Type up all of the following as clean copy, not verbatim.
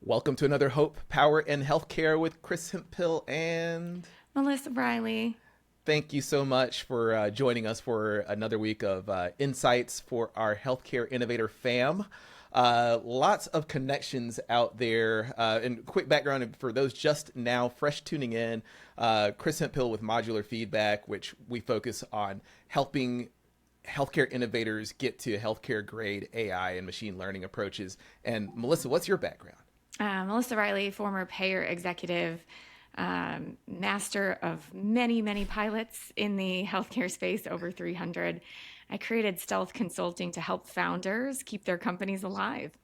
Welcome to another Hope, Power, and Healthcare with Chris Hemphill and Melissa Reilly. thank you so much for joining us for another week of insights for our healthcare innovator fam. Lots of connections out there. And quick background for those just now fresh tuning in, Chris Hemphill with Modular Feedback, which we focus on helping healthcare innovators get to healthcare grade AI and machine learning approaches. And Melissa, what's your background? Melissa Reilly, former payer executive, master of many, many pilots in the healthcare space, over 300. I created Stealth Consulting to help founders keep their companies alive.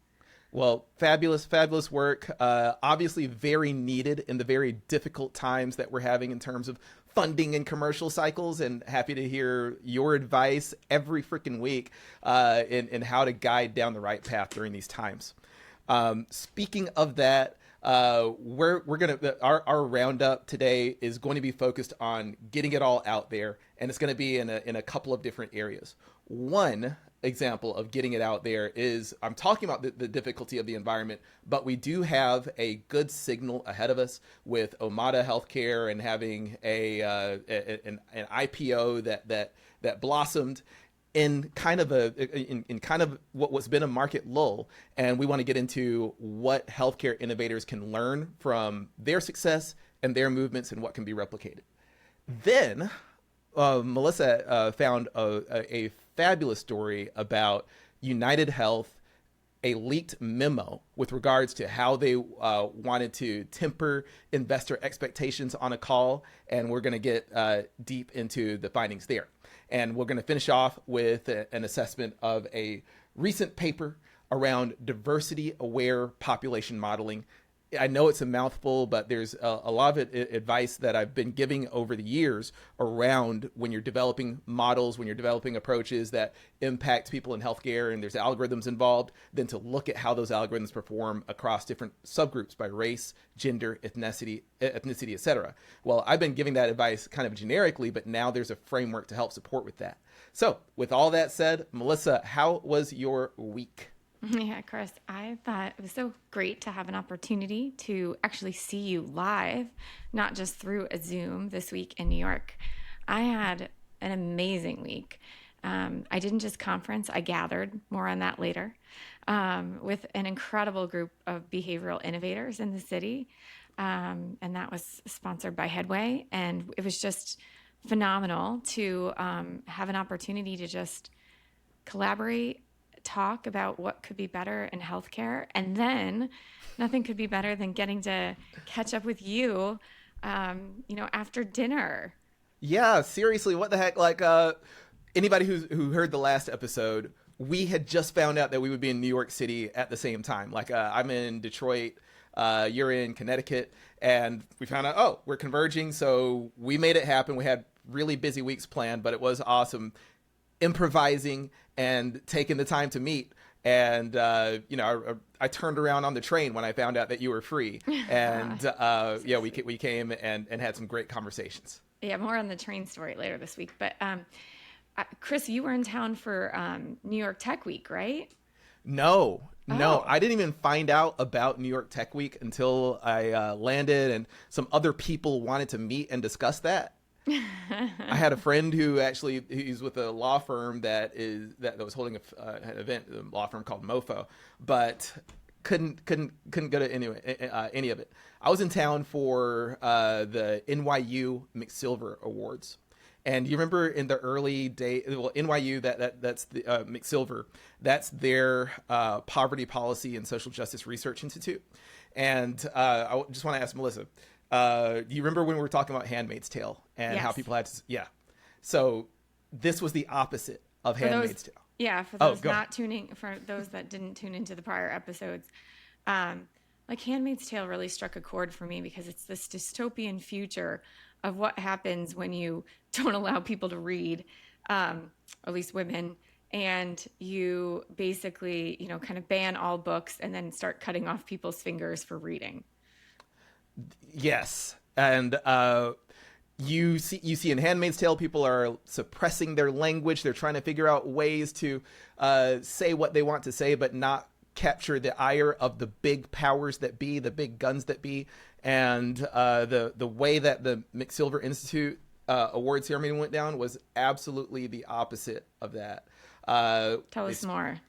Well, fabulous, fabulous work. Obviously very needed in the very difficult times that we're having in terms of funding and commercial cycles, and happy to hear your advice every freaking week in how to guide down the right path during these times. Speaking of that, we're gonna our roundup today is going to be focused on getting it all out there, and it's going to be in a couple of different areas. One example of getting it out there is I'm talking about the difficulty of the environment, but we do have a good signal ahead of us with Omada Healthcare and having an IPO that blossomed in kind of what was been a market lull, and we want to get into what healthcare innovators can learn from their success and their movements and what can be replicated. Then Melissa found a fabulous story about UnitedHealth, a leaked memo with regards to how they wanted to temper investor expectations on a call, and we're going to get deep into the findings there. And we're going to finish off with an assessment of a recent paper around diversity-aware population modeling. I know it's a mouthful, but there's a lot of advice that I've been giving over the years around when you're developing models, when you're developing approaches that impact people in healthcare and there's algorithms involved, then to look at how those algorithms perform across different subgroups by race, gender, ethnicity, etc. Well, I've been giving that advice kind of generically, but now there's a framework to help support with that. So with all that said, Melissa, how was your week? Yeah, Chris, I thought it was so great to have an opportunity to actually see you live, not just through a Zoom this week in New York. I had an amazing week. I didn't just conference, I gathered, more on that later, with an incredible group of behavioral innovators in the city. And that was sponsored by Headway. And it was just phenomenal to have an opportunity to just collaborate, talk about what could be better in healthcare, and then nothing could be better than getting to catch up with you, after dinner. Yeah, seriously, what the heck? Like, anybody who heard the last episode, we had just found out that we would be in New York City at the same time. Like, I'm in Detroit, you're in Connecticut, and we found out, oh, we're converging, so we made it happen. We had really busy weeks planned, but it was awesome improvising and taking the time to meet. And I turned around on the train when I found out that you were free, and we came and had some great conversations. Yeah, more on the train story later this week. But Chris, you were in town for New York Tech Week, right? No, Oh. I didn't even find out about New York Tech Week until I landed, and some other people wanted to meet and discuss that. I had a friend who he's with a law firm that was holding an event, a law firm called Mofo, but couldn't go to any of it. I was in town for the NYU McSilver Awards. And you remember in the early day, well, NYU, that's the McSilver, that's their Poverty Policy and Social Justice Research Institute. And I just want to ask Melissa, do you remember when we were talking about Handmaid's Tale and how Yes. people had to, yeah. So this was the opposite of Handmaid's Tale. Yeah, for those for those that didn't tune into the prior episodes, like Handmaid's Tale really struck a chord for me because it's this dystopian future of what happens when you don't allow people to read, at least women, and you basically, kind of ban all books and then start cutting off people's fingers for reading. Yes. And you see in Handmaid's Tale, people are suppressing their language. They're trying to figure out ways to say what they want to say, but not capture the ire of the big powers that be, the big guns that be. And the way that the McSilver Institute award ceremony went down was absolutely the opposite of that. Tell us more.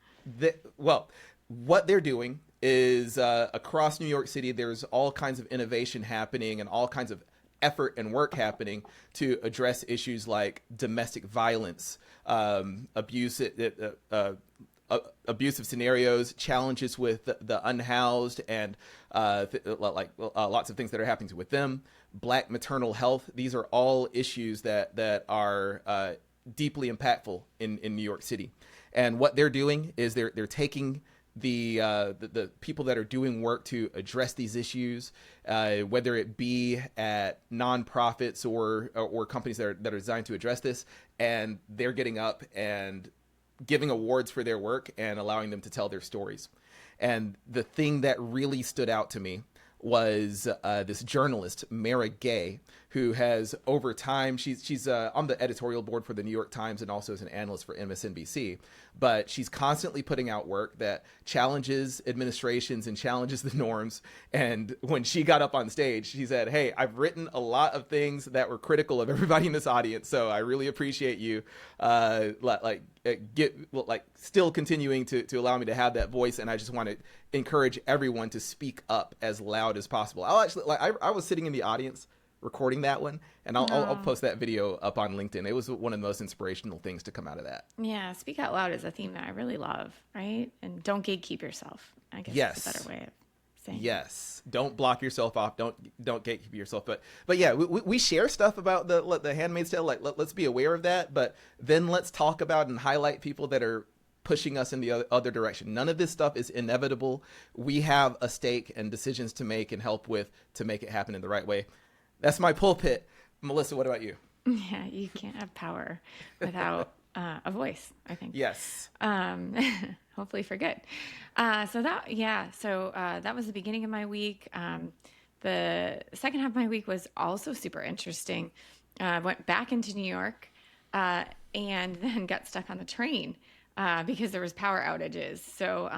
Well, what they're doing is across New York City, there's all kinds of innovation happening and all kinds of effort and work happening to address issues like domestic violence, abusive scenarios, challenges with the unhoused, and lots of things that are happening with them. Black maternal health. These are all issues that are deeply impactful in New York City. And what they're doing is they're taking the people that are doing work to address these issues, whether it be at nonprofits or companies that are designed to address this, and they're getting up and giving awards for their work and allowing them to tell their stories. And the thing that really stood out to me was this journalist, Mara Gay, who has over time, she's on the editorial board for the New York Times and also as an analyst for MSNBC, but she's constantly putting out work that challenges administrations and challenges the norms. And when she got up on stage, she said, "Hey, I've written a lot of things that were critical of everybody in this audience, so I really appreciate you still continuing to allow me to have that voice, and I just want to encourage everyone to speak up as loud as possible." I was sitting in the audience recording that one, and I'll post that video up on LinkedIn. It was one of the most inspirational things to come out of that. Yeah, speak out loud is a theme that I really love, right? And don't gatekeep yourself, I guess. Yes. Is a better way of saying yes it. Don't block yourself off. Don't gatekeep yourself. But yeah, we share stuff about the Handmaid's Tale. Like, let's be aware of that, but then let's talk about and highlight people that are pushing us in the other direction. None of this stuff is inevitable. We have a stake and decisions to make and help with to make it happen in the right way. That's my pulpit. Melissa, what about you? Yeah, you can't have power without a voice, I think. Yes. Hopefully for good. So that was the beginning of my week. The second half of my week was also super interesting. I went back into New York and then got stuck on the train because there was power outages. So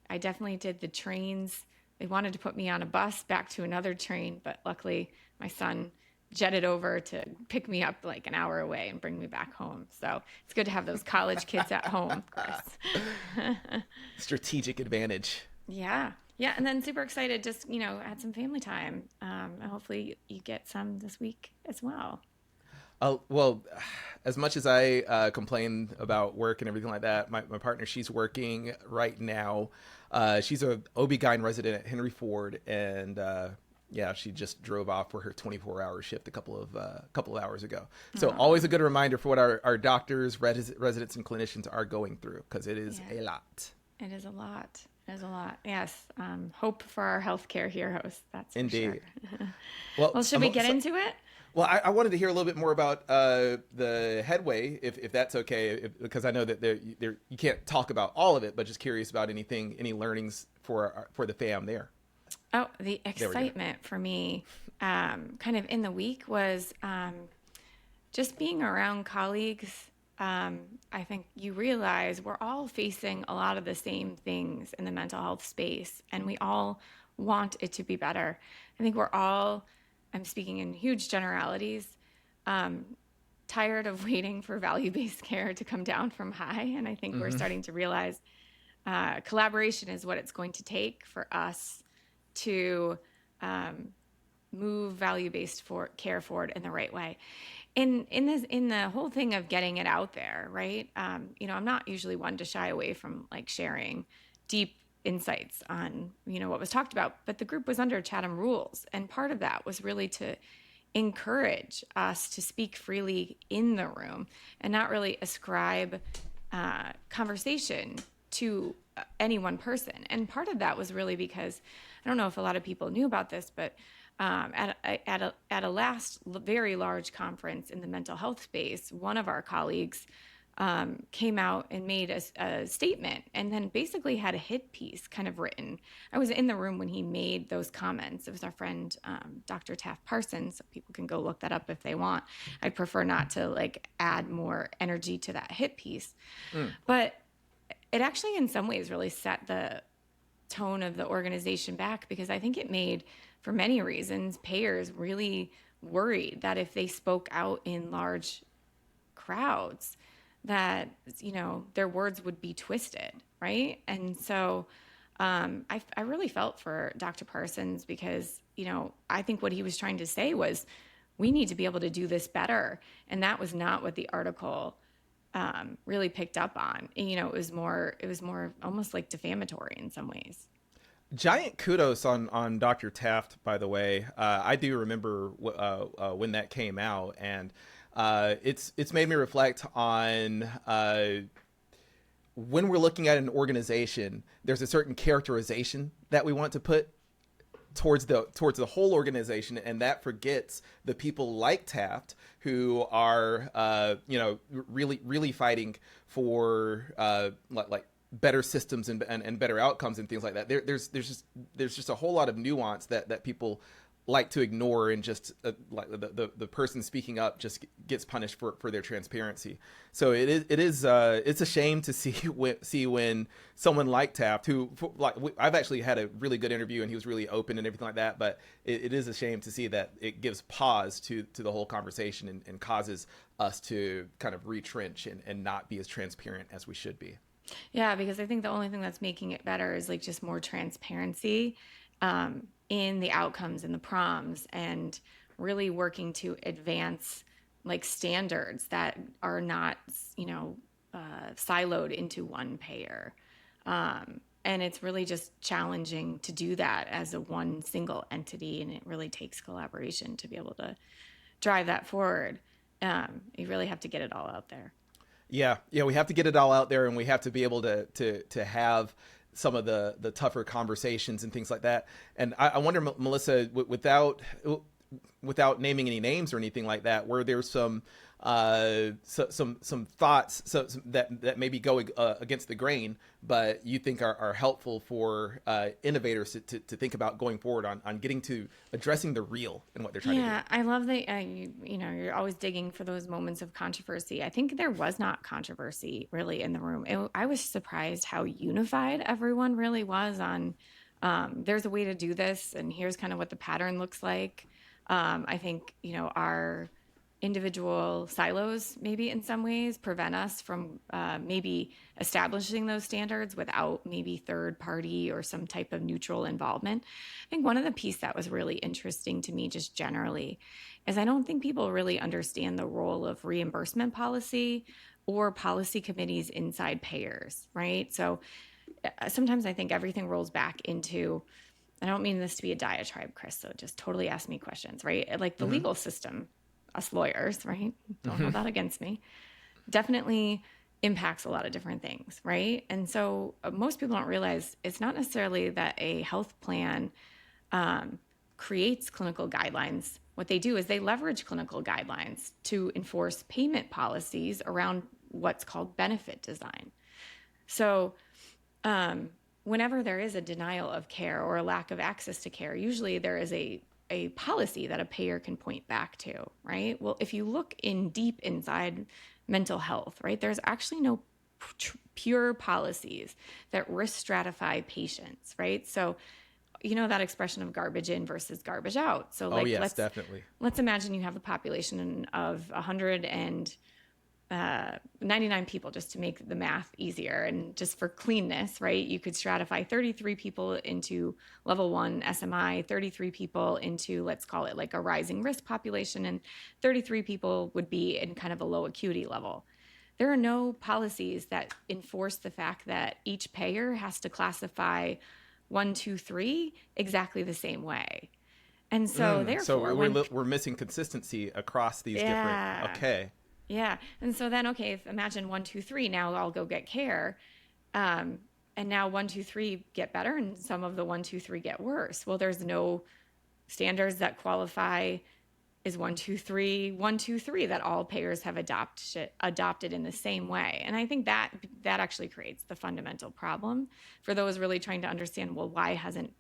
I definitely did the trains. They wanted to put me on a bus back to another train, but luckily my son jetted over to pick me up like an hour away and bring me back home. So it's good to have those college kids at home, Chris. Strategic advantage. Yeah. Yeah. And then super excited, just, had some family time. And hopefully you get some this week as well. Well, as much as I complain about work and everything like that, my partner, she's working right now. She's a OB-GYN resident at Henry Ford, and she just drove off for her 24-hour shift a couple of hours ago. So always a good reminder for what our doctors, residents, and clinicians are going through, because it is a lot. It is a lot. It is a lot. Yes. Hope for our healthcare heroes. That's indeed. For sure. Well, should we get into it? Well, I wanted to hear a little bit more about the headway, if that's okay, because I know that you can't talk about all of it, but just curious about any learnings for the fam there. Oh, the excitement for me kind of in the week was just being around colleagues. I think you realize we're all facing a lot of the same things in the mental health space, and we all want it to be better. I think we're all, I'm speaking in huge generalities, tired of waiting for value-based care to come down from high. And I think we're starting to realize collaboration is what it's going to take for us to move value-based care forward in the right way. In the whole thing of getting it out there, right? I'm not usually one to shy away from like sharing deep insights on, what was talked about, but the group was under Chatham rules. And part of that was really to encourage us to speak freely in the room and not really ascribe conversation to any one person. And part of that was really because, I don't know if a lot of people knew about this, but at a last very large conference in the mental health space, one of our colleagues came out and made a statement and then basically had a hit piece kind of written. I was in the room when he made those comments. It was our friend, Dr. Taft Parsons. So people can go look that up if they want. I'd prefer not to add more energy to that hit piece. But it actually in some ways really set the tone of the organization back, because I think it made, for many reasons, payers really worried that if they spoke out in large crowds, that, their words would be twisted, right? And so I really felt for Dr. Parsons, because, I think what he was trying to say was, we need to be able to do this better. And that was not what the article really picked up on. It was more almost like defamatory in some ways. Giant kudos on Dr. Taft, by the way. I do remember when that came out, and it's made me reflect on when we're looking at an organization, there's a certain characterization that we want to put towards the whole organization, and that forgets the people like Taft, who are really fighting for like better systems and better outcomes and things like that. There's just a whole lot of nuance that people like to ignore, and just like the person speaking up just gets punished for their transparency. So it's a shame to see when someone like Taft, who I've actually had a really good interview and he was really open and everything like that, but it is a shame to see that it gives pause to the whole conversation and causes us to kind of retrench and not be as transparent as we should be. Yeah, because I think the only thing that's making it better is like just more transparency in the outcomes and the proms, and really working to advance like standards that are not, siloed into one payer. And it's really just challenging to do that as a one single entity, and it really takes collaboration to be able to drive that forward. You really have to get it all out there. Yeah, we have to get it all out there, and we have to be able to have some of the tougher conversations and things like that. And I wonder, Melissa, without naming any names or anything like that, were there some thoughts that maybe go against the grain, but you think are helpful for innovators to think about going forward on getting to addressing the real and what they're trying to do? Yeah, I love that you're always digging for those moments of controversy. I think there was not controversy really in the room. I was surprised how unified everyone really was on there's a way to do this, and here's kind of what the pattern looks like. I think, our individual silos maybe in some ways prevent us from maybe establishing those standards without maybe third party or some type of neutral involvement. I think one of the pieces that was really interesting to me just generally is I don't think people really understand the role of reimbursement policy or policy committees inside payers, right? So sometimes I think everything rolls back into, I don't mean this to be a diatribe, Chris, so just totally ask me questions, right? Like the legal system, us lawyers, right? Don't hold that against me. Definitely impacts a lot of different things, right? And so most people don't realize it's not necessarily that a health plan creates clinical guidelines. What they do is they leverage clinical guidelines to enforce payment policies around what's called benefit design. So whenever there is a denial of care or a lack of access to care, usually there is a policy that a payer can point back to, right? Well, if you look deep inside mental health, right, there's actually no pure policies that risk stratify patients, right? So, that expression of garbage in versus garbage out. So, like, definitely. Let's imagine you have a population of 199 people, just to make the math easier and just for cleanness, right? You could stratify 33 people into level 1 SMI, 33 people into, let's call it like a rising risk population, and 33 people would be in kind of a low acuity level. There are no policies that enforce the fact that each payer has to classify 1, 2, 3 exactly the same way. And so therefore, we're missing consistency across these different, okay. Yeah. And so then, imagine 1, 2, 3, now I'll go get care. And now 1, 2, 3 get better, and some of the 1, 2, 3 get worse. Well, there's no standards that qualify is 1, 2, 3, 1, 2, 3 that all payers have adopted in the same way. And I think that actually creates the fundamental problem for those really trying to understand, well, why hasn't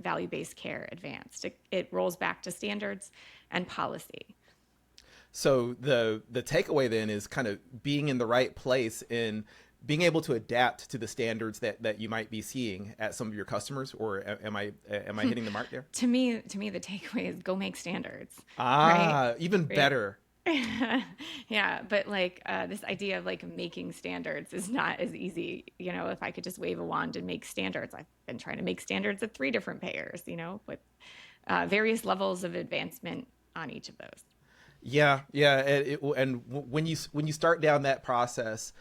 value-based care advanced? It rolls back to standards and policy. So the takeaway then is kind of being in the right place in being able to adapt to the standards that you might be seeing at some of your customers, or am I hitting the mark there? To me, the takeaway is go make standards, right? Ah, even Yeah. better. Yeah, but like this idea of like making standards is not as easy. If I could just wave a wand and make standards, I've been trying to make standards at 3 different payers, with various levels of advancement on each of those. Yeah, yeah, and when you start down that process,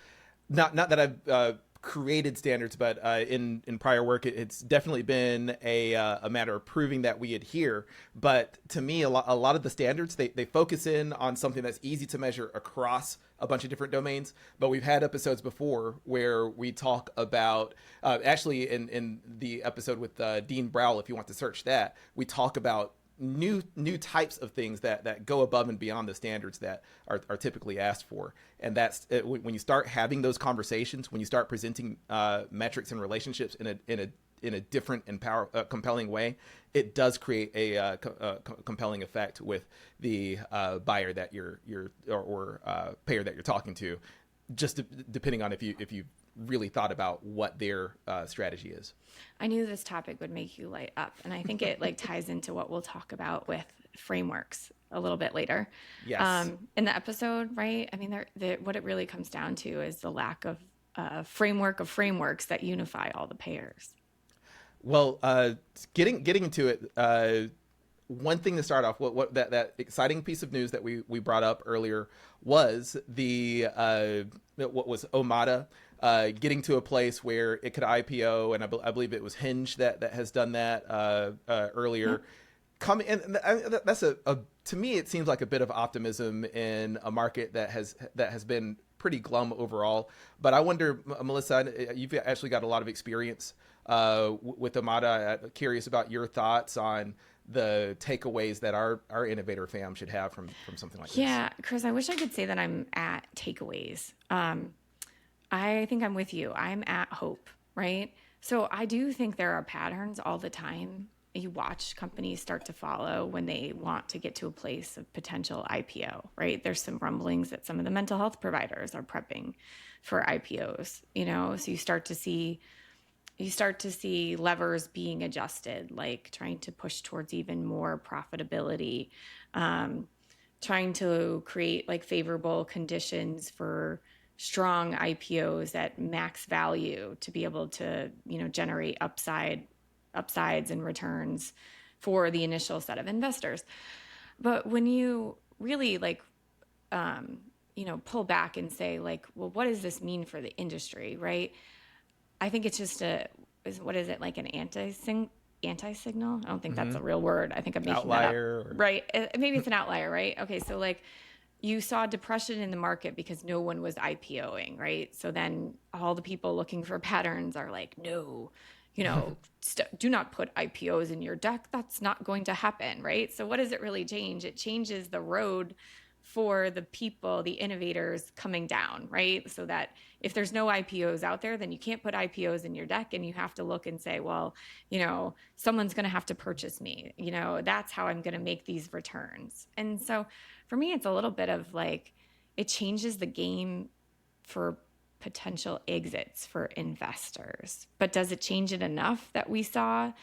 not that I've created standards, but in prior work, it's definitely been a matter of proving that we adhere. But to me, a lot of the standards they focus in on something that's easy to measure across a bunch of different domains. But we've had episodes before where we talk about actually in the episode with Dean Browell, if you want to search that, we talk about new types of things that go above and beyond the standards that are typically asked for. And that's when you start having those conversations, when you start presenting metrics and relationships in a different and compelling way, it does create a compelling effect with the buyer that you're or payer that you're talking to, just depending on if you really thought about what their strategy is. I knew this topic would make you light up, and I think it like ties into what we'll talk about with frameworks a little bit later. Yes. In the episode, right? I mean, what it really comes down to is the lack of framework of frameworks that unify all the payers. Well, getting into it, one thing to start off, what that exciting piece of news that we brought up earlier was the what was Omada getting to a place where it could IPO, and I believe it was Hinge that has done that earlier. And that's to me it seems like a bit of optimism in a market that has been pretty glum overall. But I wonder, Melissa, you've actually got a lot of experience with Omada. I'm curious about your thoughts on the takeaways that our innovator fam should have from something like this. Yeah, Chris, I wish I could say that I'm at takeaways. I think I'm with you. I'm at hope, right? So I do think there are patterns all the time. You watch companies start to follow when they want to get to a place of potential IPO, right? There's some rumblings that some of the mental health providers are prepping for IPOs, so you start to see levers being adjusted, like trying to push towards even more profitability, trying to create like favorable conditions for strong IPOs at max value to be able to, generate upsides and returns for the initial set of investors. But when you really pull back and say like, well, what does this mean for the industry, right? I think it's just what is it, like an anti-signal? I don't think that's a real word. I think I'm making outlier, that up. Right. Maybe it's an outlier, right? Okay. So like you saw depression in the market because no one was IPOing, right? So then all the people looking for patterns are like, no, do not put IPOs in your deck. That's not going to happen, right? So what does it really change? It changes the road for the people, the innovators coming down, right? So that if there's no IPOs out there, then you can't put IPOs in your deck, and you have to look and say, well, someone's going to have to purchase me. That's how I'm going to make these returns. And so for me, it's a little bit of like, it changes the game for potential exits for investors. But does it change it enough that we saw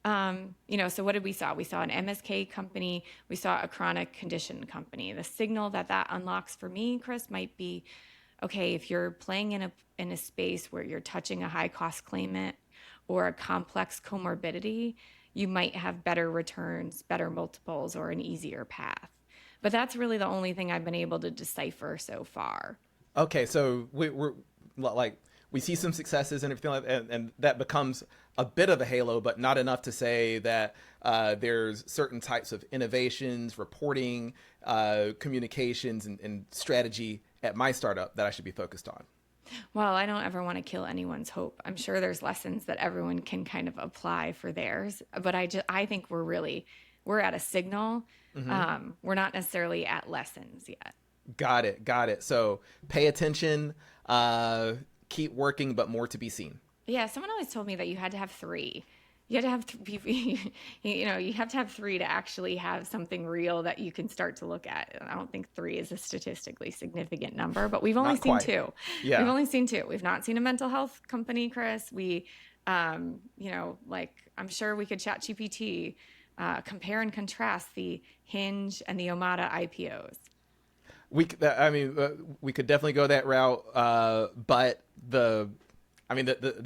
so what did we saw? We saw an MSK company. We saw a chronic condition company. The signal that unlocks for me, Chris, might be, okay, if you're playing in a space where you're touching a high cost claimant or a complex comorbidity, you might have better returns, better multiples, or an easier path. But that's really the only thing I've been able to decipher so far. Okay, so we're like, we see some successes and everything like that, and that becomes a bit of a halo, but not enough to say that there's certain types of innovations, reporting, communications, and strategy at my startup that I should be focused on. Well, I don't ever want to kill anyone's hope. I'm sure there's lessons that everyone can kind of apply for theirs, but I think we're at a signal. Mm-hmm. We're not necessarily at lessons yet. Got it. So pay attention, keep working, but more to be seen. Yeah, someone always told me that you had to have 3. You have to have you have to have three to actually have something real that you can start to look at. And I don't think three is a statistically significant number, but we've only Not seen quite. two. Yeah. We've only seen two. We've not seen a mental health company, Chris. Like I'm sure we could chat GPT, compare and contrast the Hinge and the Omada IPOs. We could definitely go that route. But the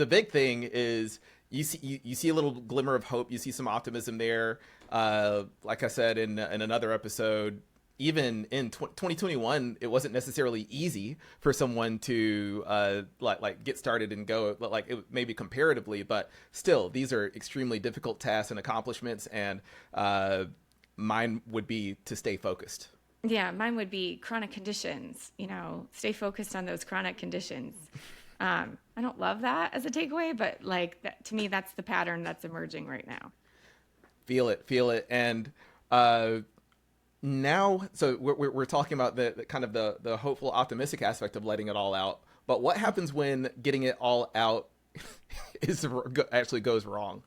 big thing is you see a little glimmer of hope. You see some optimism there. Like I said in another episode, even in 2021, it wasn't necessarily easy for someone to like get started and go, like it maybe comparatively, but still, these are extremely difficult tasks and accomplishments. And mine would be to stay focused. Yeah, mine would be chronic conditions, stay focused on those chronic conditions. I don't love that as a takeaway, but like that, to me, that's the pattern that's emerging right now. Feel it. And now, so we're talking about the kind of the hopeful, optimistic aspect of letting it all out. But what happens when getting it all out actually goes wrong?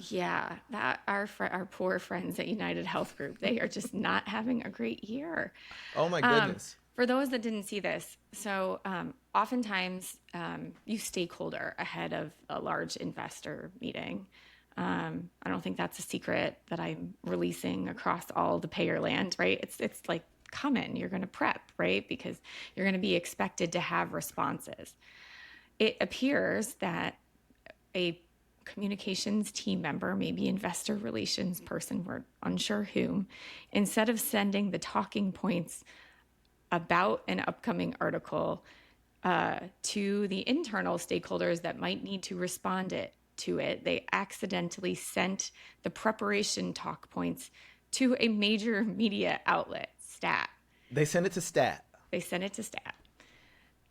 Yeah, that our poor friends at UnitedHealth Group, they are just not having a great year. Oh my goodness. For those that didn't see this, so oftentimes you stakeholder ahead of a large investor meeting. I don't think that's a secret that I'm releasing across all the payer land, right? It's like common. You're going to prep, right? Because you're going to be expected to have responses. It appears that a communications team member, maybe investor relations person, we're unsure whom, instead of sending the talking points about an upcoming article to the internal stakeholders that might need to respond to it, they accidentally sent the preparation talk points to a major media outlet, Stat. They sent it to Stat.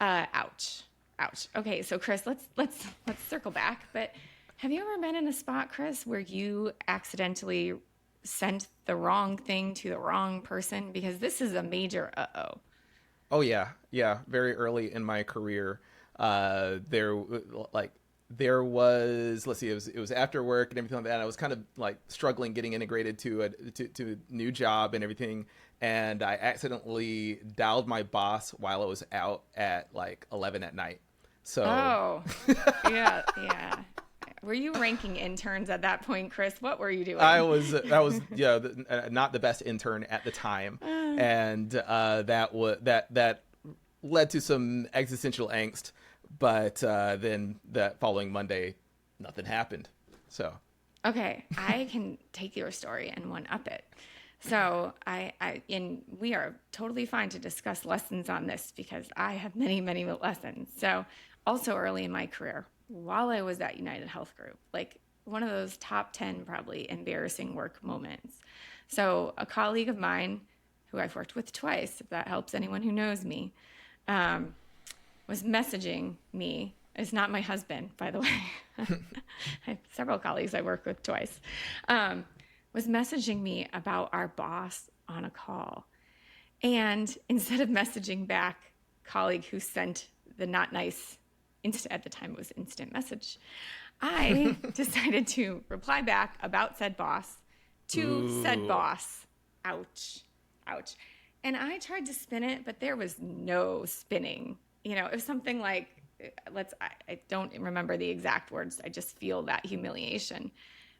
Ouch. Okay, so Chris, let's circle back. But have you ever been in a spot, Chris, where you accidentally sent the wrong thing to the wrong person? Because this is a major uh-oh. Oh yeah. Very early in my career, there was, let's see, it was after work and everything like that. And I was kind of like struggling getting integrated to a new job and everything. And I accidentally dialed my boss while I was out at like 11 at night. So. Oh, yeah. Were you ranking interns at that point, Chris? What were you doing? I was not the best intern at the time, and that led to some existential angst. But then that following Monday, nothing happened. So okay, I can take your story and one up it. So we are totally fine to discuss lessons on this because I have many, many lessons. So also early in my career, while I was at UnitedHealth Group, like one of those top 10 probably embarrassing work moments. So a colleague of mine who I've worked with twice, if that helps anyone who knows me, was messaging me. It's not my husband, by the way. I have several colleagues I work with twice. Was messaging me about our boss on a call. And instead of messaging back, colleague who sent the not nice, at the time it was instant message, I decided to reply back about said boss to said boss. Ouch. And I tried to spin it, but there was no spinning. It was something like, I don't remember the exact words. I just feel that humiliation.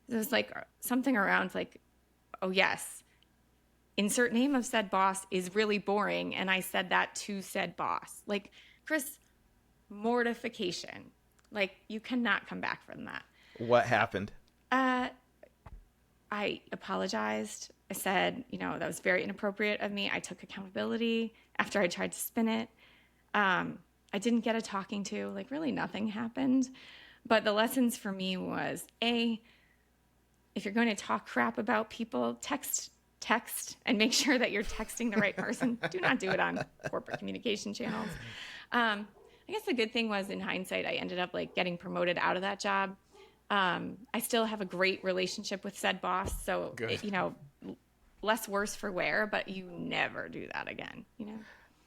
It was like something around like, oh yes, insert name of said boss is really boring. And I said that to said boss. Like, Chris, mortification. Like, you cannot come back from that. What happened? I apologized. I said, that was very inappropriate of me. I took accountability after I tried to spin it. I didn't get a talking to, like really nothing happened. But the lessons for me was if you're going to talk crap about people, text and make sure that you're texting the right person. Do not do it on corporate communication channels. I guess the good thing was in hindsight, I ended up like getting promoted out of that job. I still have a great relationship with said boss. So, less worse for wear, but you never do that again,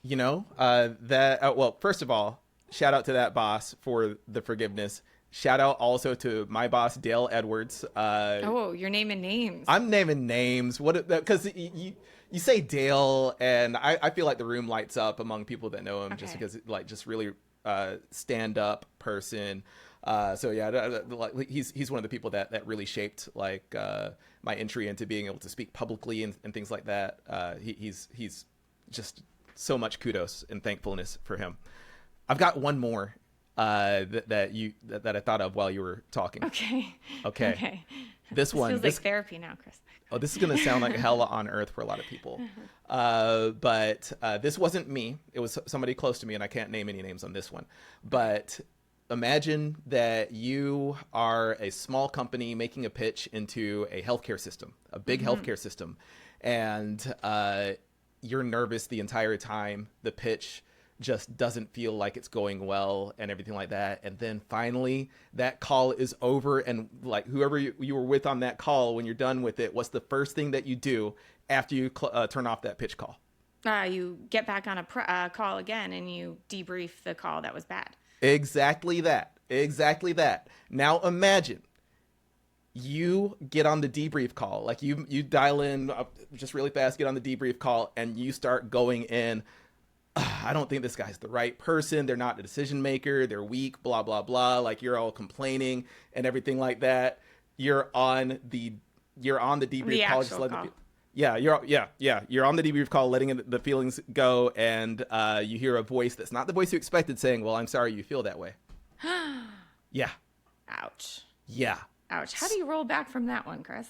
well, first of all, shout out to that boss for the forgiveness. Shout out also to my boss, Dale Edwards. Oh, you're naming names. I'm naming names. Because you say Dale, and I feel like the room lights up among people that know him, just because like just really stand up person. So yeah, he's one of the people that really shaped like my entry into being able to speak publicly and things like that. He's just so much kudos and thankfulness for him. I've got one more that I thought of while you were talking. Okay. This feels like therapy now, Chris. Oh, this is going to sound like hell on earth for a lot of people. But this wasn't me. It was somebody close to me, and I can't name any names on this one. But imagine that you are a small company making a pitch into a healthcare system, a big healthcare system, and you're nervous the entire time. The pitch just doesn't feel like it's going well and everything like that. And then finally that call is over, and like whoever you were with on that call, when you're done with it, what's the first thing that you do after you turn off that pitch call? You get back on a call again and you debrief the call that was bad. Exactly that. Now imagine you get on the debrief call, like you dial in just really fast, get on the debrief call, and you start going in, I don't think this guy's the right person. They're not the decision maker. They're weak, blah, blah, blah. Like you're all complaining and everything like that. You're on the debrief call. Just letting you're on the debrief call, letting the feelings go. And you hear a voice that's not the voice you expected saying, well, I'm sorry you feel that way. Yeah. Ouch. Yeah. Ouch. How do you roll back from that one, Chris?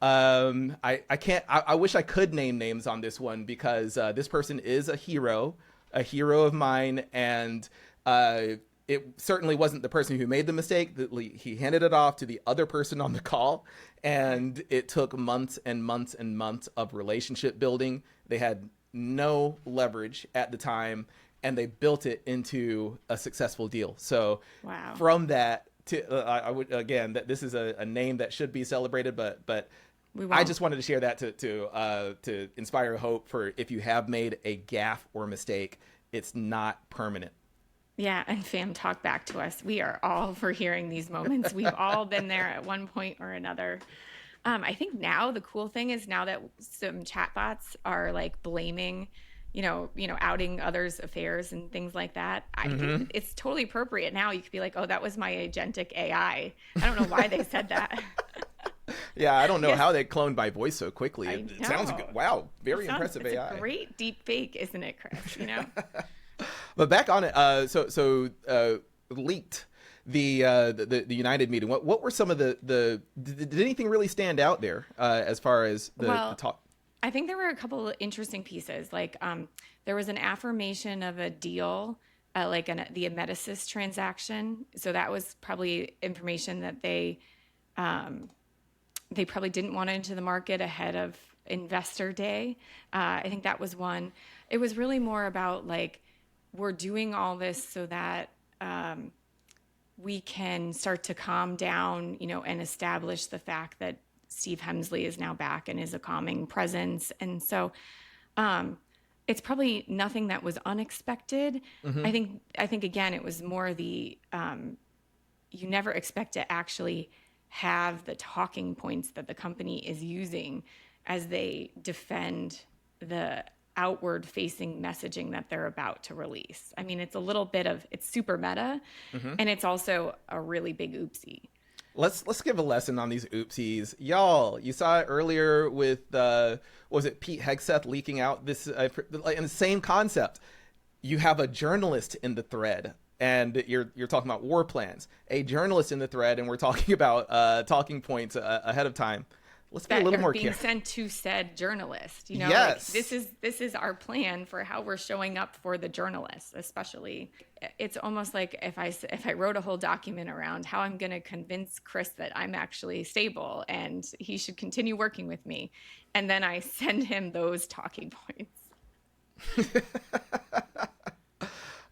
I can't, I wish I could name names on this one, because this person is a hero of mine. And it certainly wasn't the person who made the mistake. He handed it off to the other person on the call, and it took months and months and months of relationship building. They had no leverage at the time, and they built it into a successful deal. So from that I would, again, that this is a name that should be celebrated, but I just wanted to share that to inspire hope for if you have made a gaffe or mistake, it's not permanent. Yeah, and fam, talk back to us. We are all for hearing these moments. We've all been there at one point or another. I think now the cool thing is, now that some chatbots are like blaming, outing others' affairs and things like that, I think it's totally appropriate. Now you could be like, oh, that was my agentic AI. I don't know why they said that. Yeah, I don't know how they cloned my voice so quickly. It sounds good. Wow, very impressive AI. It's a great deep fake, isn't it, Chris? But back on it, so leaked the United meeting. What were some of the did anything really stand out there as far as the talk? I think there were a couple of interesting pieces. Like there was an affirmation of a deal, like the Amedisys transaction. So that was probably information that they probably didn't want into the market ahead of Investor Day. I think that was one. It was really more about like, we're doing all this so that we can start to calm down, and establish the fact that Steve Hemsley is now back and is a calming presence. And so it's probably nothing that was unexpected. I think again, it was more the you never expect to actually have the talking points that the company is using as they defend the outward facing messaging that they're about to release. I mean, it's a little bit of, it's super meta, and it's also a really big oopsie. Let's give a lesson on these oopsies. Y'all, you saw it earlier with, was it Pete Hegseth leaking out this, in the same concept. You have a journalist in the thread, and you're talking about war plans. A journalist in the thread, and we're talking about talking points ahead of time. Let's be a little more careful. Being sent to said journalist, Yes. Like, this is our plan for how we're showing up for the journalists, especially. It's almost like if I wrote a whole document around how I'm going to convince Chris that I'm actually stable and he should continue working with me, and then I send him those talking points.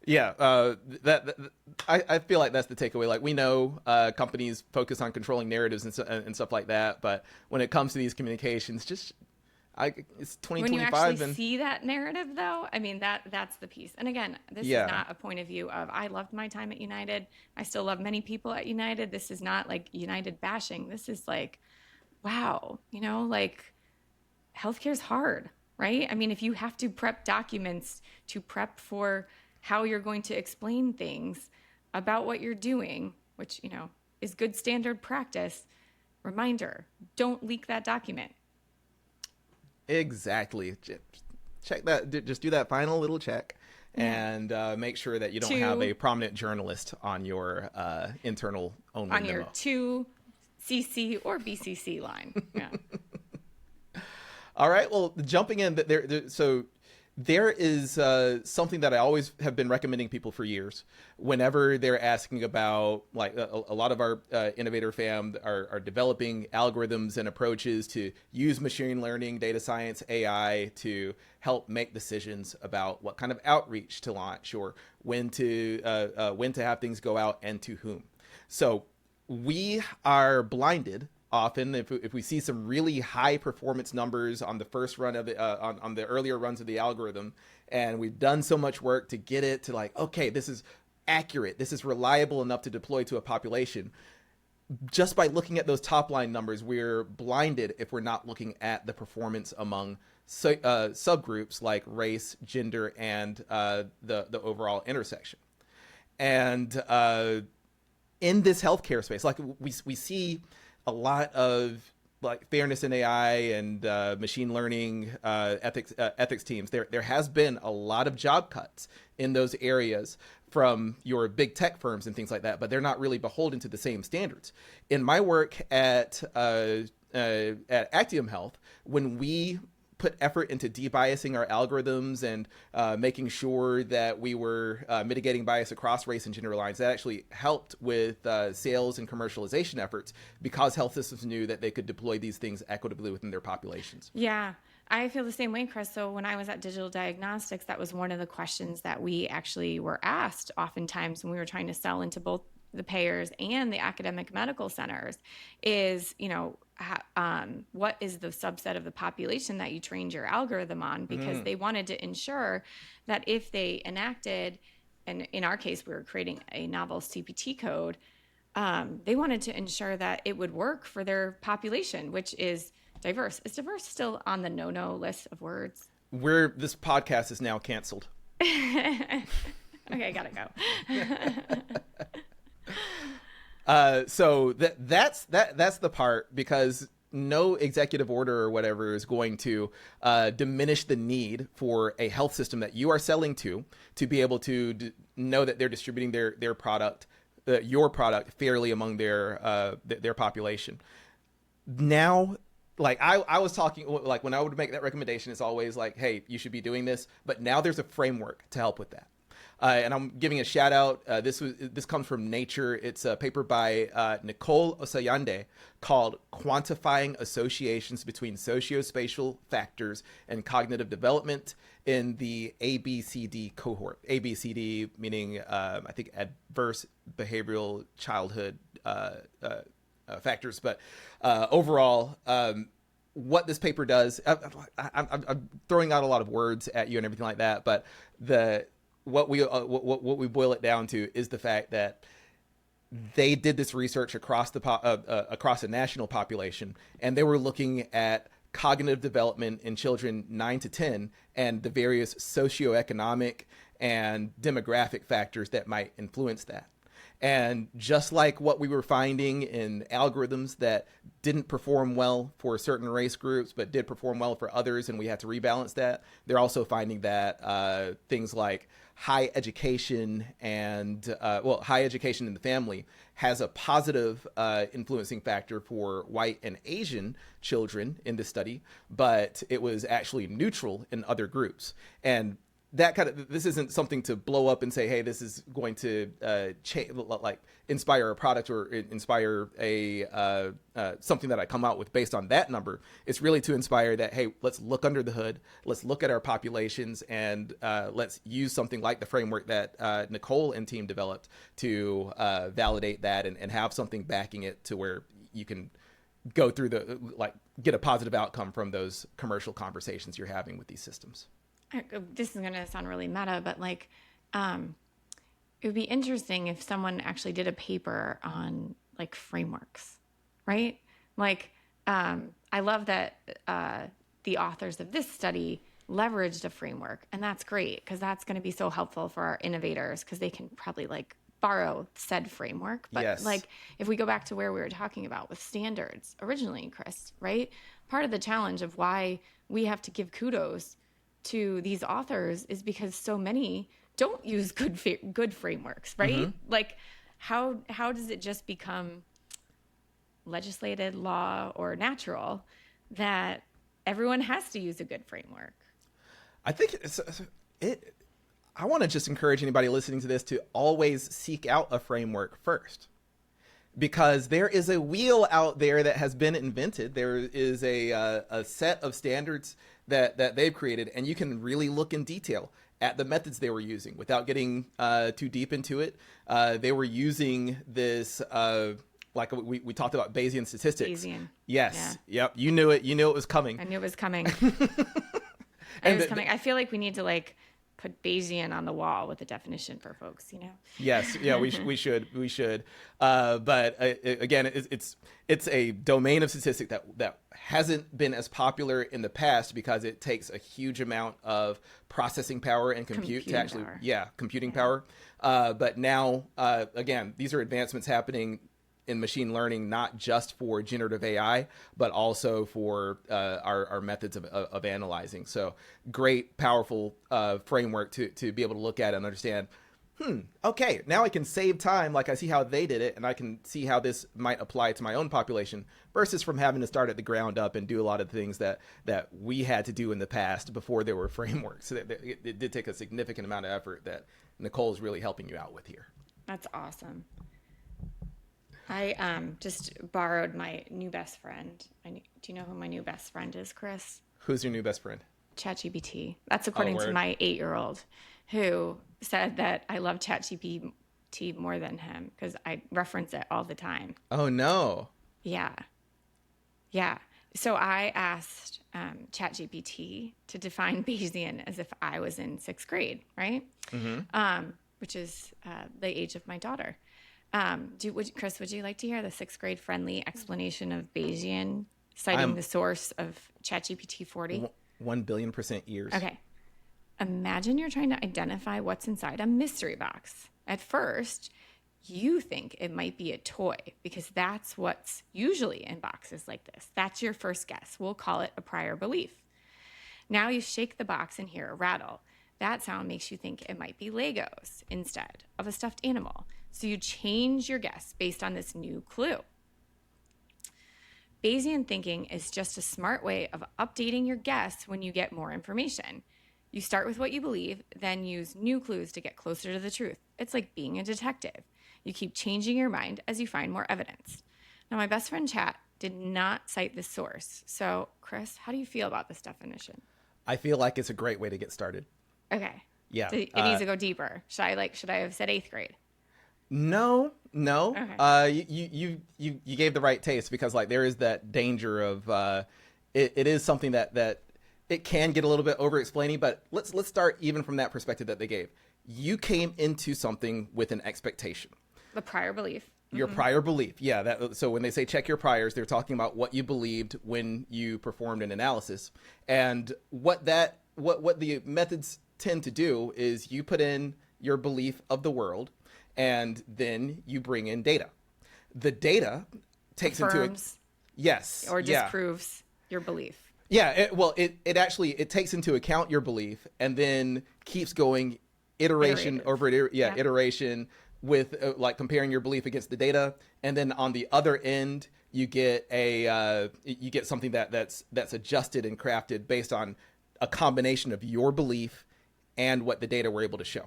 Yeah, I feel like that's the takeaway. Like, we know companies focus on controlling narratives and stuff like that, but when it comes to these communications, just It's When you 2025 actually and see that narrative, though, I mean, that's the piece. And again, this is yeah, not a point of view of I loved my time at United. I still love many people at United. This is not like United bashing. This is like, wow, like healthcare's hard, right? I mean, if you have to prep documents to prep for how you're going to explain things about what you're doing, which, is good standard practice, reminder, don't leak that document. exactly. Check that. Just do that final little check, Yeah. and make sure that you don't have Two, a prominent journalist on your internal only on your memo. 2CC or BCC line. Yeah. All right. Well, jumping in, so there is something that I always have been recommending people for years. Whenever they're asking about, like a lot of our innovator fam are developing algorithms and approaches to use machine learning, data science, AI to help make decisions about what kind of outreach to launch or when to have things go out and to whom. So we are blinded often if we see some really high performance numbers on the first run of it, on the earlier runs of the algorithm, and we've done so much work to get it to like, okay, this is accurate, this is reliable enough to deploy to a population. Just by looking at those top line numbers, we're blinded if we're not looking at the performance among subgroups like race, gender, and the overall intersection. And in this healthcare space, like we see a lot of like fairness in AI and machine learning ethics teams. There has been a lot of job cuts in those areas from your big tech firms and things like that, but they're not really beholden to the same standards. In my work at Actium Health, when we put effort into debiasing our algorithms and making sure that we were mitigating bias across race and gender lines, that actually helped with sales and commercialization efforts because health systems knew that they could deploy these things equitably within their populations. Yeah, I feel the same way, Chris. So when I was at Digital Diagnostics, that was one of the questions that we actually were asked oftentimes when we were trying to sell into both the payers and the academic medical centers is, what is the subset of the population that you trained your algorithm on? Because they wanted to ensure that if they enacted, and in our case, we were creating a novel CPT code, they wanted to ensure that it would work for their population, which is diverse. Is diverse still on the no-no list of words? This podcast is now canceled. Okay, gotta go. So that's the part, because no executive order or whatever is going to diminish the need for a health system that you are selling to be able to know that they're distributing their product, your product, fairly among their population. Now, like I was talking, like when I would make that recommendation, it's always like, hey, you should be doing this. But now there's a framework to help with that. And I'm giving a shout out. This comes from Nature. It's a paper by Nicole Osayande called "Quantifying Associations Between Sociospatial Factors and Cognitive Development in the ABCD Cohort." ABCD meaning I think adverse behavioral childhood factors, but overall. What this paper does, I'm throwing out a lot of words at you and everything like that, but what we boil it down to is the fact that they did this research across a national population, and they were looking at cognitive development in children 9 to 10 and the various socioeconomic and demographic factors that might influence that. And just like what we were finding in algorithms that didn't perform well for certain race groups, but did perform well for others, and we had to rebalance that, they're also finding that things like high education and, high education in the family has a positive influencing factor for white and Asian children in this study, but it was actually neutral in other groups. And that this isn't something to blow up and say, hey, this is going to inspire a product or inspire a something that I come out with based on that number. It's really to inspire that, hey, let's look under the hood, let's look at our populations, and let's use something like the framework that Nicole and team developed to validate that and have something backing it to where you can go through get a positive outcome from those commercial conversations you're having with these systems. This is going to sound really meta, but like, it would be interesting if someone actually did a paper on like frameworks, right? Like, I love that the authors of this study leveraged a framework, and that's great because that's going to be so helpful for our innovators because they can probably like borrow said framework. But Yes. like, if we go back to where we were talking about with standards originally, Chris, right? Part of the challenge of why we have to give kudos to these authors is because so many don't use good frameworks, right? Like, how does it just become legislated law or natural that everyone has to use a good framework? I think I want to just encourage anybody listening to this to always seek out a framework first, because there is a wheel out there that has been invented. There is a set of standards that they've created, and you can really look in detail at the methods they were using without getting too deep into it. They were using this, like we talked about Bayesian statistics. Bayesian. Yes. Yeah. Yep. You knew it. You knew it was coming. I knew it was coming. I feel like we need to like put Bayesian on the wall with a definition for folks, you know? Yes. Yeah, we should. But again, it's a domain of statistics that hasn't been as popular in the past because it takes a huge amount of processing power and computing power. But now, again, these are advancements happening in machine learning, not just for generative AI, but also for our methods of analyzing. So great, powerful framework to be able to look at and understand, okay, now I can save time, like I see how they did it, and I can see how this might apply to my own population, versus from having to start at the ground up and do a lot of things that we had to do in the past before there were frameworks. So it did take a significant amount of effort that Nicole is really helping you out with here. That's awesome. I just borrowed my new best friend. Do you know who my new best friend is, Chris? Who's your new best friend? ChatGPT. That's according to my 8-year-old, who said that I love ChatGPT more than him because I reference it all the time. Oh, no. Yeah. So I asked ChatGPT to define Bayesian as if I was in 6th grade, right? Which is the age of my daughter. Chris, would you like to hear the 6th grade friendly explanation of Bayesian, citing the source of ChatGPT 40? 1 billion% years. Okay. Imagine you're trying to identify what's inside a mystery box. At first, you think it might be a toy because that's what's usually in boxes like this. That's your first guess. We'll call it a prior belief. Now you shake the box and hear a rattle. That sound makes you think it might be Legos instead of a stuffed animal. So you change your guess based on this new clue. Bayesian thinking is just a smart way of updating your guess when you get more information. You start with what you believe, then use new clues to get closer to the truth. It's like being a detective. You keep changing your mind as you find more evidence. Now, my best friend Chat did not cite this source. So, Chris, how do you feel about this definition? I feel like it's a great way to get started. Okay. Yeah. So it needs to go deeper. Should I have said 8th grade? No. Okay. You gave the right taste, because like there is that danger of it is something that it can get a little bit over explaining, but let's start even from that perspective that they gave. You came into something with an expectation. The prior belief. Your prior belief. Yeah. So when they say check your priors, they're talking about what you believed when you performed an analysis. And what the methods tend to do is you put in your belief of the world, and then you bring in data. The data takes Affirms yes, or disproves your belief. Yeah, it actually takes into account your belief and then keeps going iteration iteration with like comparing your belief against the data, and then on the other end you get something that's adjusted and crafted based on a combination of your belief and what the data were able to show.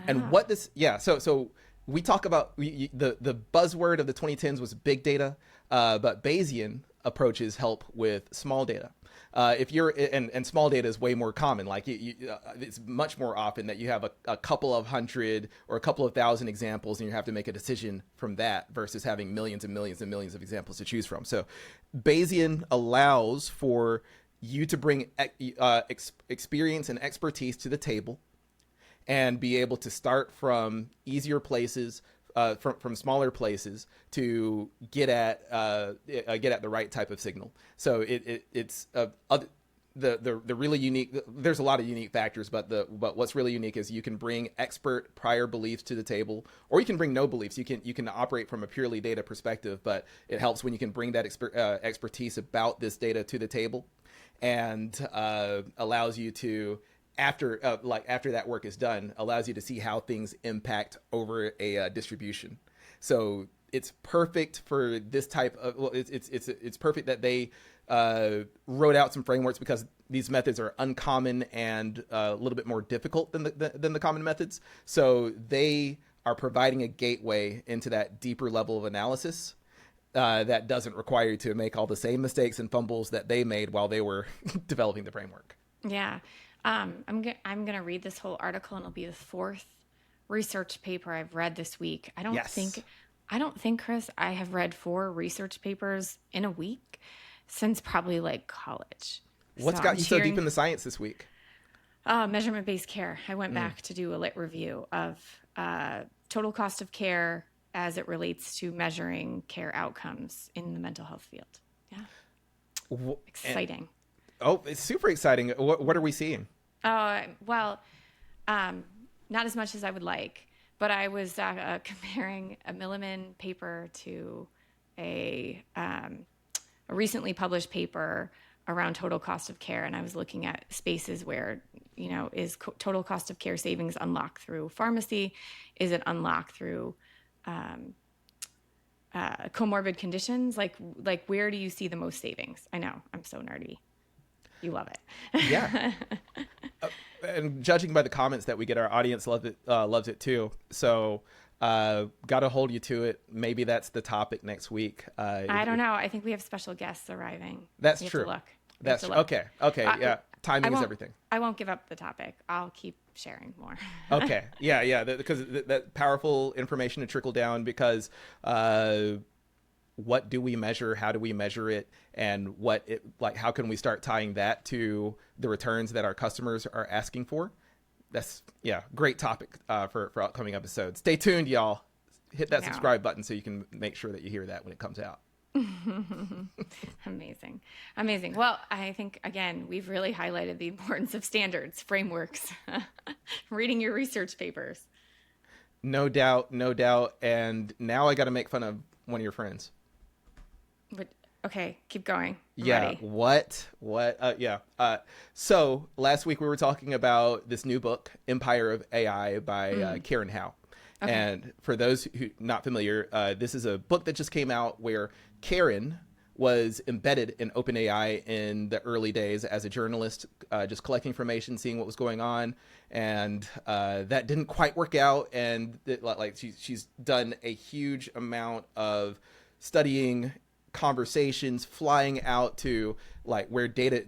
And what this, so we talk about the buzzword of the 2010s was big data, but Bayesian approaches help with small data. If you're and small data is way more common. Like it's much more often that you have a couple of hundred or a couple of thousand examples, and you have to make a decision from that versus having millions and millions and millions of examples to choose from. So Bayesian allows for you to bring experience and expertise to the table and be able to start from easier places, from smaller places to get at the right type of signal. So it's the really unique. There's a lot of unique factors, but what's really unique is you can bring expert prior beliefs to the table, or you can bring no beliefs. You can operate from a purely data perspective, but it helps when you can bring that expertise about this data to the table, and allows you to, after that work is done, allows you to see how things impact over a distribution. So it's perfect for this type of. Well, it's perfect that they wrote out some frameworks, because these methods are uncommon and a little bit more difficult than the common methods. So they are providing a gateway into that deeper level of analysis that doesn't require you to make all the same mistakes and fumbles that they made while they were developing the framework. Yeah. I'm going to read this whole article, and it'll be the fourth research paper I've read this week. I don't think, Chris, I have read 4 research papers in a week since probably like college. What's got you so deep in the science this week? Measurement-based care. I went back to do a lit review of total cost of care as it relates to measuring care outcomes in the mental health field. Yeah. Exciting. It's super exciting. What are we seeing? Well, not as much as I would like, but I was comparing a Milliman paper to a recently published paper around total cost of care. And I was looking at spaces where, is total cost of care savings unlocked through pharmacy? Is it unlocked through comorbid conditions? Like where do you see the most savings? I know, I'm so nerdy. You love it. Yeah. And judging by the comments that we get, our audience loves it too. So got to hold you to it. Maybe that's the topic next week. I don't know. I think we have special guests arriving. That's true. That's okay. Yeah. Timing is everything. I won't give up the topic. I'll keep sharing more. Okay. Yeah. Because that powerful information to trickle down, because what do we measure? How do we measure it? And how can we start tying that to the returns that our customers are asking for? That's great topic for upcoming episodes. Stay tuned, y'all. Hit that subscribe button so you can make sure that you hear that when it comes out. Amazing. Well, I think, again, we've really highlighted the importance of standards, frameworks, reading your research papers. No doubt. And now I got to make fun of one of your friends. But okay, keep going. I'm ready. What? So last week we were talking about this new book, Empire of AI by Karen Howe. Okay. And for those who not familiar, this is a book that just came out where Karen was embedded in OpenAI in the early days as a journalist, just collecting information, seeing what was going on. And that didn't quite work out. And she's done a huge amount of studying, conversations, flying out to where data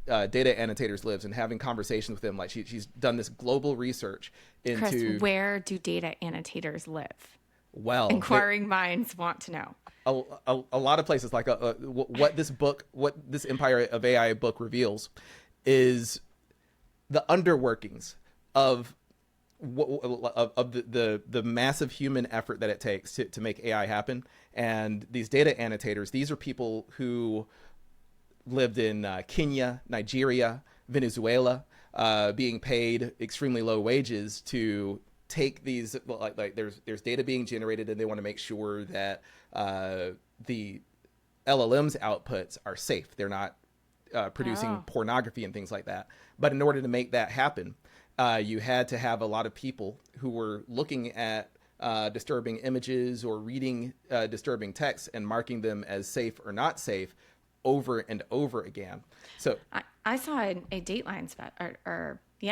annotators lives and having conversations with them. She's done this global research into Chris, where do data annotators live? Well, inquiring minds want to know. A lot of places. What this Empire of AI book reveals is the underworkings of the massive human effort that it takes to make AI happen. And these data annotators, these are people who lived in Kenya, Nigeria, Venezuela, being paid extremely low wages to take these, there's data being generated, and they want to make sure that the LLM's outputs are safe. They're not producing pornography and things like that. But in order to make that happen, you had to have a lot of people who were looking at disturbing images or reading disturbing texts and marking them as safe or not safe over and over again. So I saw a Dateline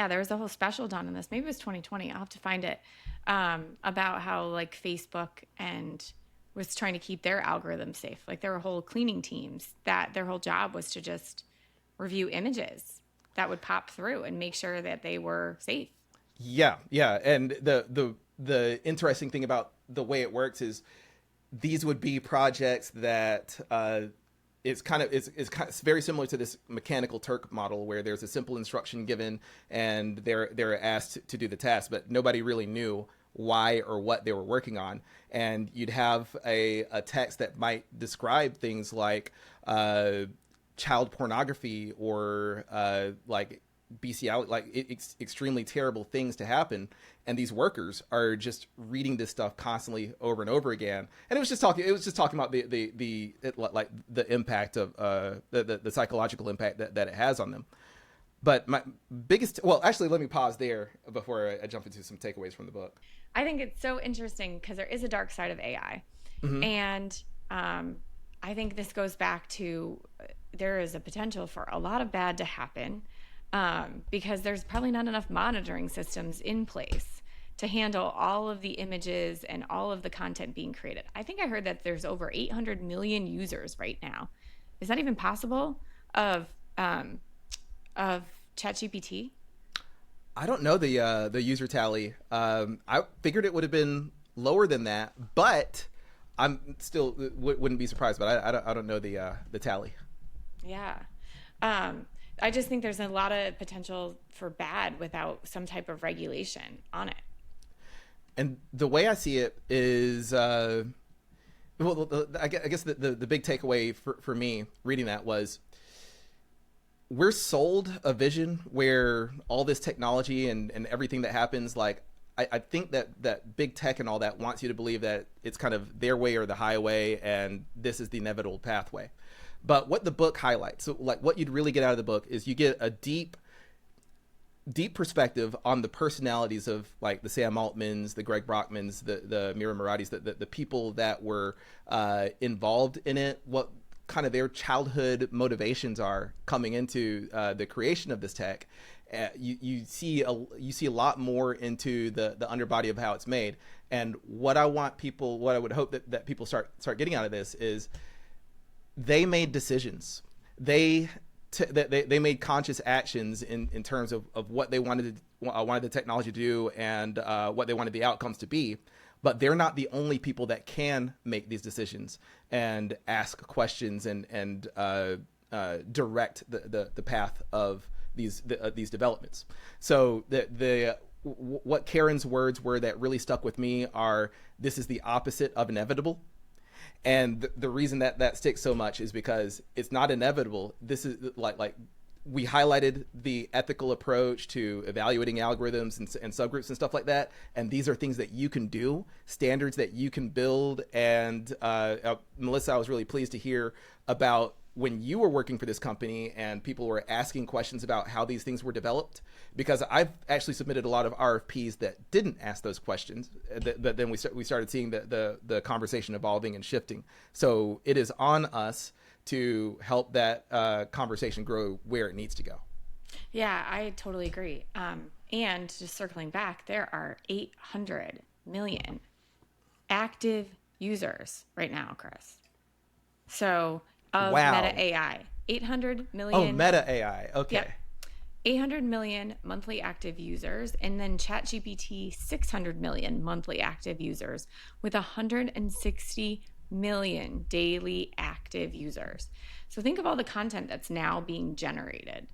there was a whole special done on this. Maybe it was 2020. I'll have to find it, about how Facebook and was trying to keep their algorithms safe. Like there were whole cleaning teams that their whole job was to just review images that would pop through and make sure that they were safe. Yeah, yeah. And the interesting thing about the way it works is these would be projects that it's very similar to this mechanical Turk model where there's a simple instruction given and they're asked to do the task, but nobody really knew why or what they were working on. And you'd have a text that might describe things like child pornography or like bestiality, like extremely terrible things to happen. And these workers are just reading this stuff constantly over and over again. And it was just talking about the impact of the psychological impact that it has on them. But my biggest, well, actually, let me pause there before I jump into some takeaways from the book. I think it's so interesting because there is a dark side of AI. Mm-hmm. And I think this goes back to there is a potential for a lot of bad to happen because there's probably not enough monitoring systems in place to handle all of the images and all of the content being created. I think I heard that there's over 800 million users right now. Is that even possible of ChatGPT? I don't know the user tally. I figured it would have been lower than that, but I'm still wouldn't be surprised. But I don't know the tally. Yeah, I just think there's a lot of potential for bad without some type of regulation on it. And the way I see it is, I guess the big takeaway for me reading that was, we're sold a vision where all this technology and everything that happens, like, I think that big tech and all that wants you to believe that it's kind of their way or the highway, and this is the inevitable pathway. But what the book highlights, so like what you'd really get out of the book is you get a deep perspective on the personalities of like the Sam Altmans, the Greg Brockmans, the Mira Muratis, the people that were involved in it, what kind of their childhood motivations are coming into the creation of this tech. You see a lot more into the underbody of how it's made. And what I would hope that people start getting out of this is they made decisions. They made conscious actions in terms of what they wanted the technology to do and what they wanted the outcomes to be. But they're not the only people that can make these decisions and ask questions and direct the path of these developments. So what Karen's words were that really stuck with me are, this is the opposite of inevitable. And the reason that sticks so much is because it's not inevitable. This is like we highlighted the ethical approach to evaluating algorithms and subgroups and stuff like that. And these are things that you can do, standards that you can build. And Melissa, I was really pleased to hear about when you were working for this company and people were asking questions about how these things were developed, because I've actually submitted a lot of RFPs that didn't ask those questions, but then we started seeing the conversation evolving and shifting. So it is on us to help that conversation grow where it needs to go. Yeah, I totally agree. And just circling back, there are 800 million active users right now, Chris. So of wow. Meta AI, 800 million. Oh, Meta AI. Okay. Yep. 800 million monthly active users, and then ChatGPT 600 million monthly active users with 160 million daily active users. So think of all the content that's now being generated.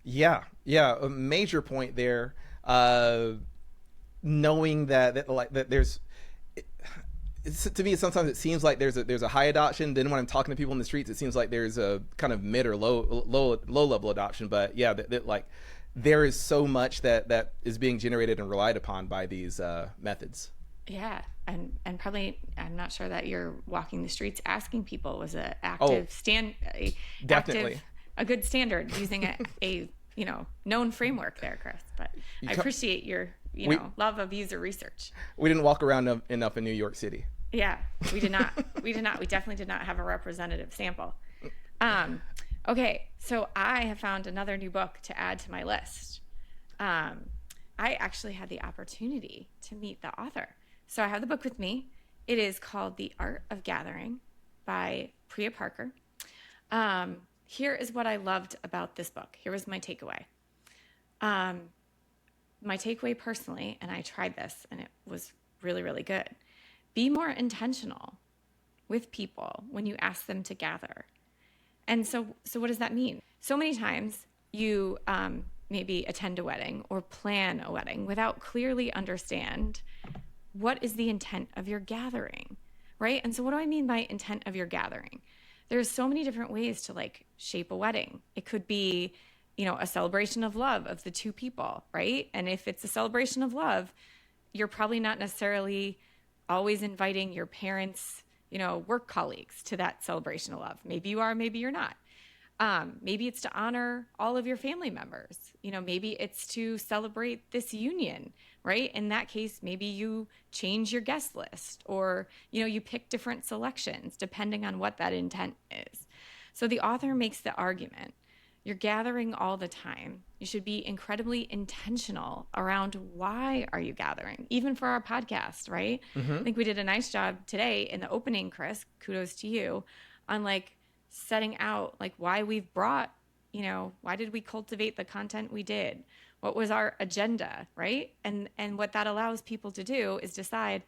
Yeah, a major point there. Knowing that there's, to me, sometimes it seems like there's a high adoption. Then when I'm talking to people in the streets, it seems like there's a kind of mid or low level adoption. But yeah, like there is so much that is being generated and relied upon by these methods. Yeah, and probably I'm not sure that you're walking the streets asking people was a active definitely a good standard using a known framework there, Chris. But I appreciate your love of user research. We didn't walk around enough in New York City. Yeah, we did not. We definitely did not have a representative sample. Okay, so I have found another new book to add to my list. I actually had the opportunity to meet the author. So I have the book with me, It is called The Art of Gathering by Priya Parker. Here is what I loved about this book. Here was my takeaway. My takeaway personally, and I tried this and it was really, really good. Be more intentional with people when you ask them to gather. And so what does that mean? So many times you maybe attend a wedding or plan a wedding without clearly understand what is the intent of your gathering, right? And so what do I mean by intent of your gathering? There's so many different ways to like shape a wedding. It could be, a celebration of love of the two people, right? And if it's a celebration of love, you're probably not necessarily always inviting your parents, work colleagues to that celebration of love. Maybe you are, maybe you're not. Maybe it's to honor all of your family members. Maybe it's to celebrate this union, right? In that case, maybe you change your guest list or, you pick different selections depending on what that intent is. So the author makes the argument, you're gathering all the time. You should be incredibly intentional around why are you gathering, even for our podcast, right? I think we did a nice job today in the opening, Chris, kudos to you, on like setting out like why we've brought, why did we cultivate the content we did? What was our agenda, right? And what that allows people to do is decide,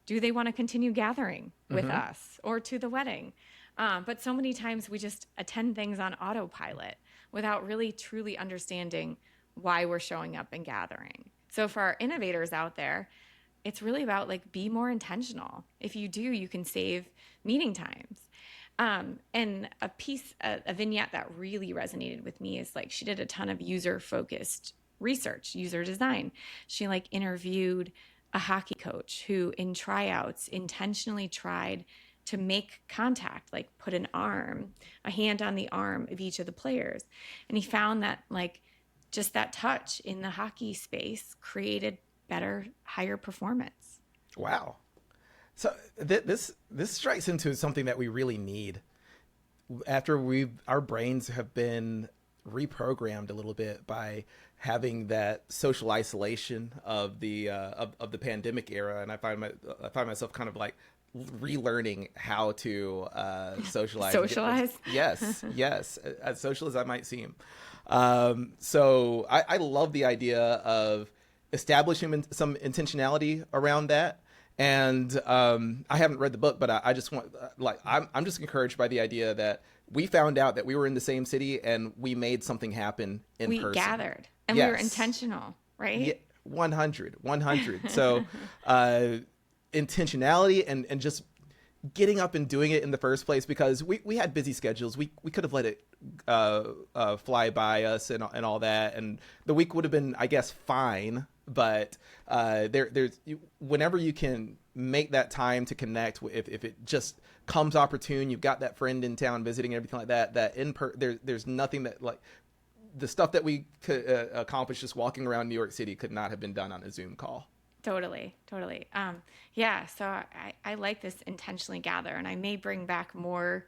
do they want to continue gathering with us or to the wedding? But so many times we just attend things on autopilot without really truly understanding why we're showing up and gathering. So for our innovators out there, it's really about like be more intentional. If you do, you can save meeting times. And a vignette that really resonated with me is like she did a ton of user-focused research, user design. She like interviewed a hockey coach who in tryouts intentionally tried to make contact, like put a hand on the arm of each of the players. And he found that like just that touch in the hockey space created better, higher performance. Wow. So this strikes into something that we really need after our brains have been reprogrammed a little bit by having that social isolation of the pandemic era, and I find myself kind of like relearning how to socialize. Yes, as social as that might seem. So I love the idea of establishing some intentionality around that. And I haven't read the book, but I just want I'm just encouraged by the idea that we found out that we were in the same city and we made something happen in person. We gathered and we were intentional, right? Yeah, 100. So intentionality and just getting up and doing it in the first place, because we had busy schedules. We could have let it fly by us and all that, and the week would have been, I guess, fine. But there's whenever you can make that time to connect, if it just comes opportune, you've got that friend in town visiting and everything like that. There's nothing that like the stuff that we could accomplish just walking around New York City could not have been done on a Zoom call. Totally. Yeah. So I like this intentionally gather, and I may bring back more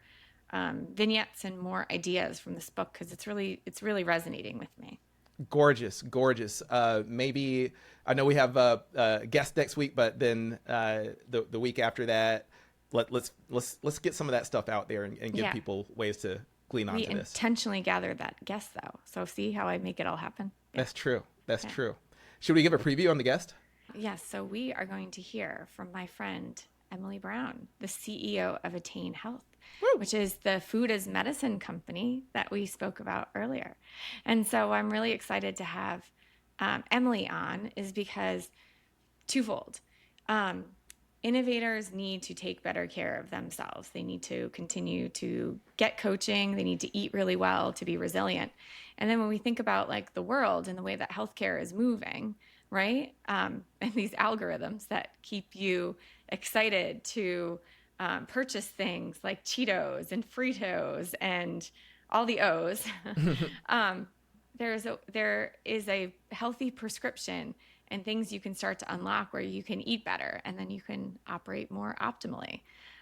vignettes and more ideas from this book because it's really resonating with me. Gorgeous. Maybe I know we have a guest next week, but then the week after that, let's get some of that stuff out there and give people ways to glean onto this. We intentionally gathered that guest though, so see how I make it all happen. Yeah. That's true. Should we give a preview on the guest? Yes. So we are going to hear from my friend Emily Brown, the CEO of Attain Health. Woo. Which is the food as medicine company that we spoke about earlier. And so I'm really excited to have Emily on, is because twofold. Innovators need to take better care of themselves. They need to continue to get coaching. They need to eat really well to be resilient. And then when we think about like the world and the way that healthcare is moving, right? And these algorithms that keep you excited to purchase things like Cheetos and Fritos and all the O's. There is a healthy prescription and things you can start to unlock where you can eat better and then you can operate more optimally.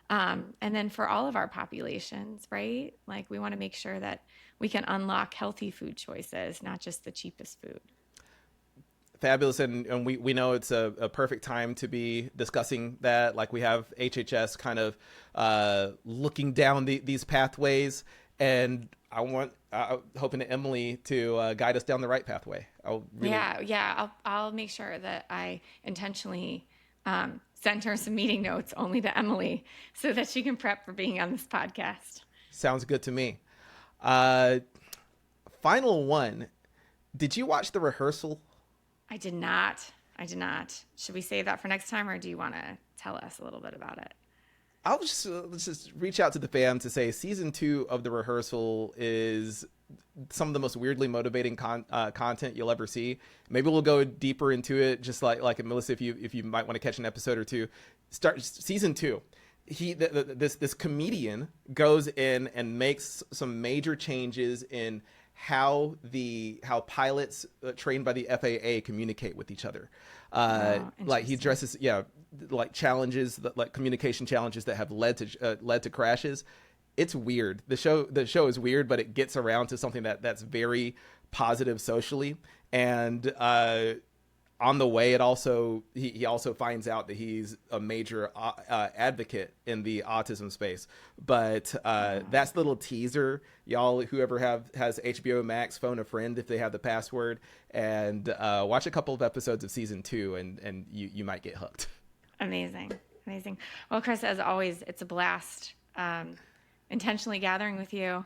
And then for all of our populations, right? Like we want to make sure that we can unlock healthy food choices, not just the cheapest food. Fabulous. And we know it's a perfect time to be discussing that. Like we have HHS kind of looking down these pathways. And hoping to Emily to guide us down the right pathway. I'll make sure that I intentionally send her some meeting notes only to Emily so that she can prep for being on this podcast. Sounds good to me. Final one. Did you watch the rehearsal? I did not. Should we save that for next time, or do you want to tell us a little bit about it? I'll just let's just reach out to the fam to say season 2 of the rehearsal is some of the most weirdly motivating content you'll ever see. Maybe we'll go deeper into it, just like Melissa, if you might want to catch an episode or two. Start season 2. This comedian goes in and makes some major changes in how pilots trained by the FAA communicate with each other. Like he addresses like challenges, like communication challenges that have led to crashes. It's weird. The show is weird, but it gets around to something that's very positive socially. And on the way, he also finds out that he's a major advocate in the autism space. But that's the little teaser. Y'all, whoever has HBO Max, phone a friend if they have the password, and watch a couple of episodes of season 2, and you might get hooked. Amazing. Well, Chris, as always, it's a blast intentionally gathering with you.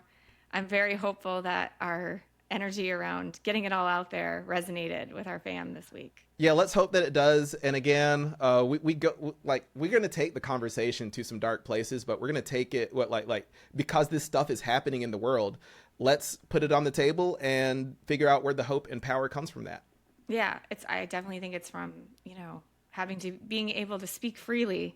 I'm very hopeful that our energy around getting it all out there resonated with our fam this week. Yeah, let's hope that it does. And again, we're going to take the conversation to some dark places, but we're going to take it because this stuff is happening in the world. Let's put it on the table and figure out where the hope and power comes from that. Yeah, I definitely think it's from, being able to speak freely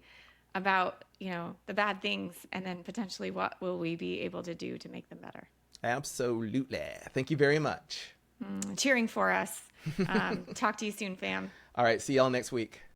about, the bad things, and then potentially what will we be able to do to make them better. Absolutely. Thank you very much. Cheering for us. Talk to you soon, fam. All right. See y'all next week.